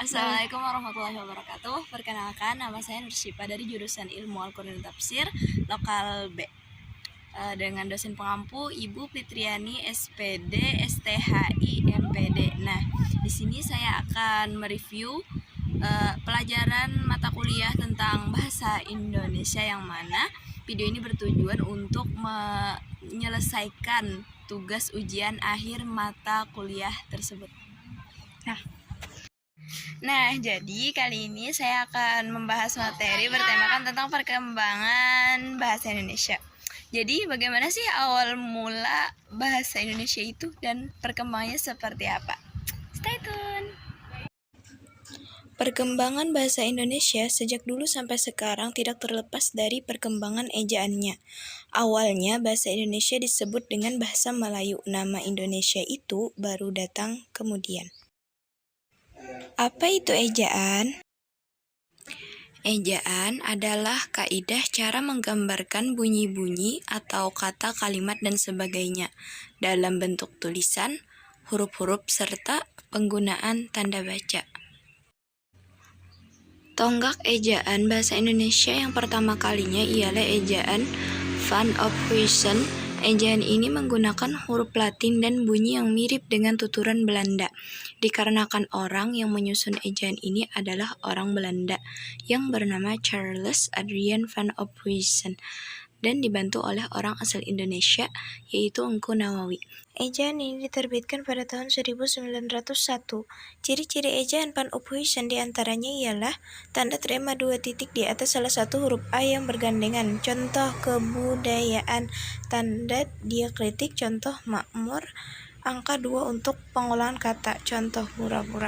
Assalamualaikum warahmatullahi wabarakatuh. Perkenalkan, nama saya Nursyifa dari jurusan Ilmu Al-Quran dan Tafsir Lokal B. Dengan dosen pengampu Ibu Fitriani SPD STHI MPD. Nah, di sini saya akan mereview pelajaran mata kuliah tentang bahasa Indonesia, yang mana video ini bertujuan untuk menyelesaikan tugas ujian akhir mata kuliah tersebut. Nah, jadi kali ini saya akan membahas materi bertemakan tentang perkembangan bahasa Indonesia. Jadi, bagaimana sih awal mula bahasa Indonesia itu dan perkembangannya seperti apa? Stay tune! Perkembangan bahasa Indonesia sejak dulu sampai sekarang tidak terlepas dari perkembangan ejaannya. Awalnya bahasa Indonesia disebut dengan bahasa Melayu. Nama Indonesia itu baru datang kemudian. Apa itu ejaan? Ejaan adalah kaidah cara menggambarkan bunyi-bunyi atau kata, kalimat, dan sebagainya dalam bentuk tulisan, huruf-huruf, serta penggunaan tanda baca. Tonggak ejaan bahasa Indonesia yang pertama kalinya ialah ejaan Van Ophuijsen. Ejaan ini menggunakan huruf Latin dan bunyi yang mirip dengan tuturan Belanda. Dikarenakan orang yang menyusun ejaan ini adalah orang Belanda yang bernama Charles Adrian Van Ophuijsen dan dibantu oleh orang asal Indonesia, yaitu Engku Nawawi. Ejaan ini diterbitkan pada tahun 1901. Ciri-ciri ejaan Van Ophuijsen diantaranya ialah tanda trema 2 titik di atas salah satu huruf A yang bergandengan, contoh kebudayaan, tanda diakritik, contoh makmur, angka 2 untuk pengolahan kata, contoh pura-pura.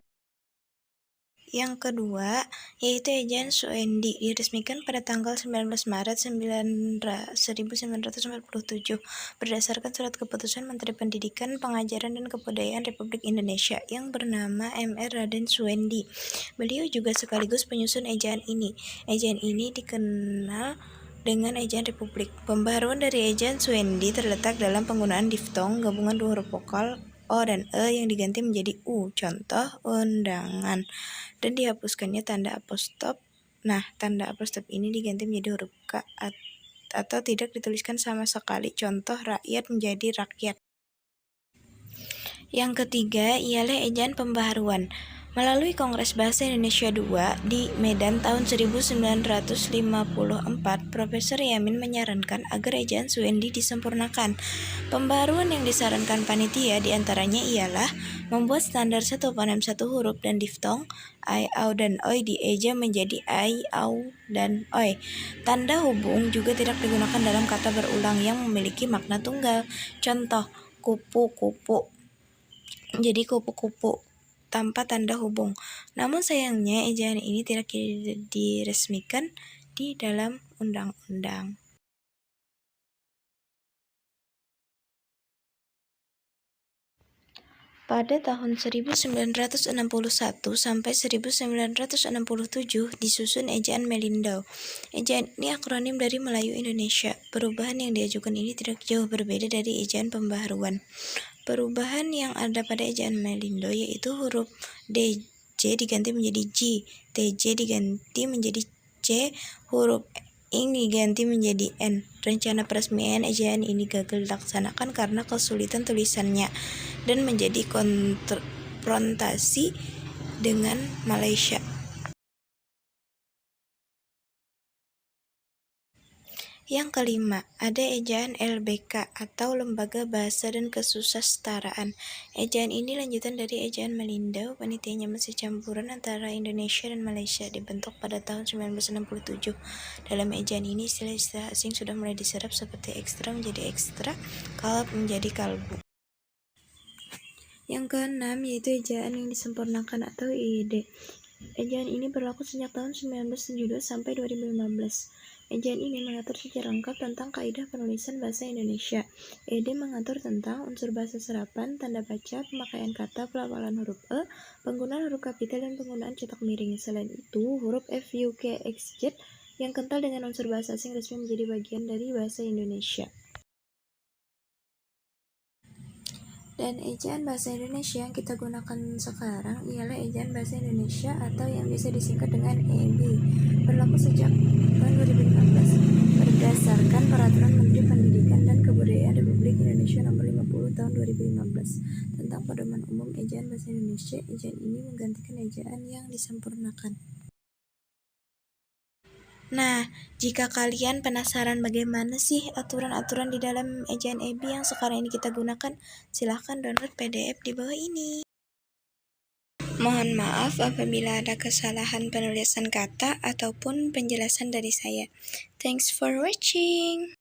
Yang kedua, yaitu ejaan Suendi, diresmikan pada tanggal 19 Maret 1947 berdasarkan surat keputusan Menteri Pendidikan, Pengajaran, dan Kebudayaan Republik Indonesia yang bernama M.R. Raden Suendi. Beliau juga sekaligus penyusun ejaan ini. Ejaan ini dikenal dengan ejaan Republik. Pembaharuan dari ejaan Suendi terletak dalam penggunaan diftong, gabungan dua huruf vokal O dan E yang diganti menjadi U, contoh undangan, dan dihapuskannya tanda apostrop. Nah, tanda apostrop ini diganti menjadi huruf K atau tidak dituliskan sama sekali, contoh rakyat menjadi rakyat. Yang ketiga ialah ejaan pembaharuan. Melalui Kongres Bahasa Indonesia II di Medan tahun 1954, Profesor Yamin menyarankan agar ejaan Suendi disempurnakan. Pembaharuan yang disarankan panitia diantaranya ialah membuat standar satu fonem satu huruf dan diftong, ai, au, dan oi dieja menjadi ai, au, dan oi. Tanda hubung juga tidak digunakan dalam kata berulang yang memiliki makna tunggal. Contoh, kupu-kupu jadi kupu-kupu tanpa tanda hubung. Namun sayangnya ejaan ini tidak diresmikan di dalam undang-undang. Pada tahun 1961 sampai 1967 disusun ejaan Melindo. Ejaan ini akronim dari Melayu Indonesia. Perubahan yang diajukan ini tidak jauh berbeda dari ejaan pembaharuan. Perubahan yang ada pada ejaan Melindo yaitu huruf DJ diganti menjadi J, TJ diganti menjadi C, huruf ing diganti menjadi N. Rencana peresmian ejaan ini gagal dilaksanakan karena kesulitan tulisannya dan menjadi konfrontasi dengan Malaysia. Yang kelima, ada ejaan LBK atau Lembaga Bahasa dan Kesusasteraan. Ejaan ini lanjutan dari ejaan Melindo. Panitianya masih campuran antara Indonesia dan Malaysia, dibentuk pada tahun 1967. Dalam ejaan ini istilah-istilah asing sudah mulai diserap seperti ekstra menjadi ekstra, kalb menjadi kalbu. Yang keenam yaitu ejaan yang disempurnakan atau IED. Ejaan ini berlaku sejak tahun 1972 sampai 2015. Ejaan ini mengatur secara lengkap tentang kaidah penulisan bahasa Indonesia. ED mengatur tentang unsur bahasa serapan, tanda baca, pemakaian kata, pelafalan huruf E, penggunaan huruf kapital, dan penggunaan cetak miring. Selain itu, huruf F, U, K, X, Z yang kental dengan unsur bahasa asing resmi menjadi bagian dari bahasa Indonesia. Dan ejaan bahasa Indonesia yang kita gunakan sekarang ialah ejaan bahasa Indonesia atau yang bisa disingkat dengan EB, berlaku sejak tahun 2015 berdasarkan Peraturan Menteri Pendidikan dan Kebudayaan Republik Indonesia Nomor 50 Tahun 2015 tentang Pedoman Umum Ejaan Bahasa Indonesia. Ejaan ini menggantikan ejaan yang disempurnakan. Nah, jika kalian penasaran bagaimana sih aturan-aturan di dalam ejaan EB yang sekarang ini kita gunakan, silahkan download PDF di bawah ini. Mohon maaf apabila ada kesalahan penulisan kata ataupun penjelasan dari saya. Thanks for watching.